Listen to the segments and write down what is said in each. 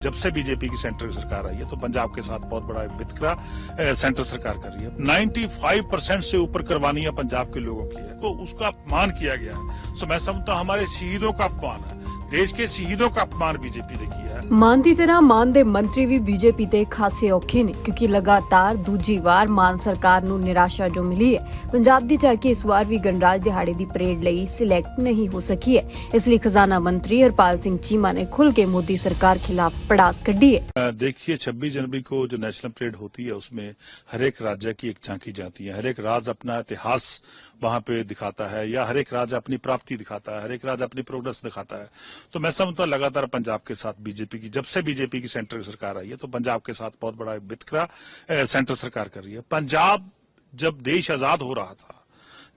जब से बीजेपी की सेंट्रल सरकार आई है तो पंजाब के साथ बहुत बड़ा वितकरा सेंट्रल सरकार कर रही है। 95% से ऊपर कुर्बानियां पंजाब के लोगों की है, तो उसका अपमान किया गया है। सो मैं समझता हूं हमारे शहीदों का अपमान है, देश के शहीदों का अपमान बीजेपी ने किया है। ਮਾਨ ਦੀ ਤਰ੍ਹਾਂ ਮਾਨ ਦੇ ਮੰਤਰੀ ਵੀ ਬੀਜੇਪੀ ਤੇ ਖਾਸੇ ਔਖੇ ਨੇ, ਕਿਉਂਕਿ ਲਗਾਤਾਰ ਦੂਜੀ ਵਾਰ ਮਾਨ ਸਰਕਾਰ ਨੂੰ ਨਿਰਾਸ਼ਾ ਜੋ ਮਿਲੀ ਹੈ। ਪੰਜਾਬ ਦੀ ਝਾਕੀ ਇਸ ਵਾਰ ਵੀ ਗਣਰਾਜ ਦਿਹਾੜੇ ਦੀ ਪਰੇਡ ਲਈ ਸਿਲੈਕਟ नहीं हो सकी है। इसलिए खजाना मंत्री हरपाल सिंह चीमा ने खुल के मोदी सरकार खिलाफ पड़ास कढ़ी है। देखिए 26 जनवरी को जो नेशनल परेड होती है उसमें हर एक राज्य की एक झांकी जाती है, हर एक राज्य अपना इतिहास वहां पे दिखाता है, या हर एक राज्य अपनी प्राप्ति दिखाता है, हर एक राज्य अपनी प्रोग्रेस दिखाता है। तो मैं समझता हूं लगातार पंजाब के साथ बीजेपी की, जब से बीजेपी की सेंट्रल सरकार आई है तो पंजाब के साथ बहुत बड़ा वितकरा सेंट्रल सरकार कर रही है। पंजाब जब देश आजाद हो रहा था,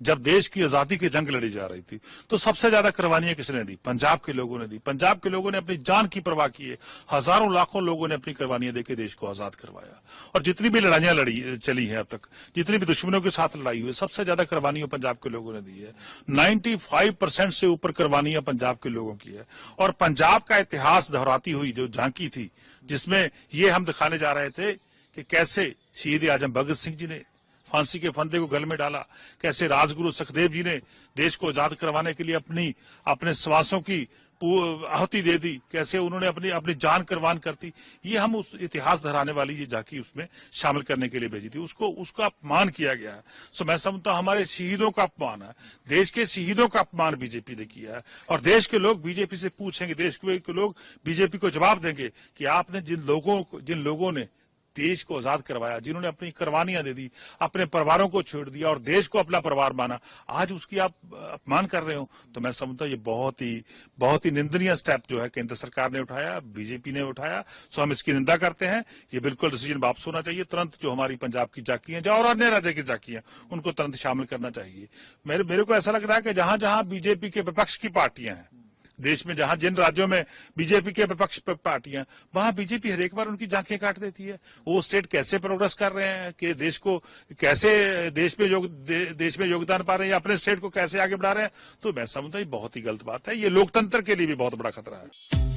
जब देश की आजादी की जंग लड़ी जा रही थी, तो सबसे ज्यादा कुर्बानियां किसने दी? पंजाब के लोगों ने दी। पंजाब के लोगों ने अपनी जान की परवाह की है, हजारों लाखों लोगों ने अपनी कुर्बानियां देकर देश को आजाद करवाया। और जितनी भी लड़ाइयां चली हैं अब तक, जितनी भी दुश्मनों के साथ लड़ाई हुई, सबसे ज्यादा कुर्बानियां पंजाब के लोगों ने दी है। 95% से ऊपर कुर्बानियां पंजाब के लोगों की है। और पंजाब का इतिहास दोहराती हुई जो झांकी थी, जिसमें ये हम दिखाने जा रहे थे कि कैसे शहीद आजम भगत सिंह जी ने फांसी के फंदे को गले में डाला, कैसे राजगुरु सुखदेव जी ने देश को आजाद करवाने के लिए अपने श्वासों की आहुति दे दी, कैसे उन्होंने अपनी जान कुर्बान कर दी। ये हम उस इतिहास दोहराने वाली ये झांकी उसमें शामिल करने के लिए भेजी थी। उसका अपमान किया गया है। सो मैं समझता हूं हमारे शहीदों का अपमान है, देश के शहीदों का अपमान बीजेपी ने किया है। और देश के लोग बीजेपी से पूछेंगे, देश के लोग बीजेपी को जवाब देंगे कि आपने जिन लोगों ने देश को आजाद करवाया, जिन्होंने अपनी कुर्बानियां दे दी, अपने परिवारों को छोड़ दिया और देश को अपना परिवार माना, आज उसकी आप अपमान कर रहे हो। तो मैं समझता हूं ये बहुत ही निंदनीय स्टेप जो है केंद्र सरकार ने उठाया, बीजेपी ने उठाया। सो हम इसकी निंदा करते हैं। ये बिल्कुल डिसीजन वापस होना चाहिए तुरंत। जो हमारी पंजाब की झांकी है और अन्य राज्य की झांकी है, उनको तुरंत शामिल करना चाहिए। मेरे को ऐसा लग रहा है कि जहां जहां बीजेपी के विपक्ष की पार्टियां हैं देश में, जहां जिन राज्यों में बीजेपी के विपक्ष पार्टियां, वहां बीजेपी हर एक बार उनकी झांकियां काट देती है। वो स्टेट कैसे प्रोग्रेस कर रहे हैं, कि देश को कैसे देश में योगदान पा रहे हैं, या अपने स्टेट को कैसे आगे बढ़ा रहे हैं, तो मैं समझता हूं बहुत ही गलत बात है। ये लोकतंत्र के लिए भी बहुत बड़ा खतरा है।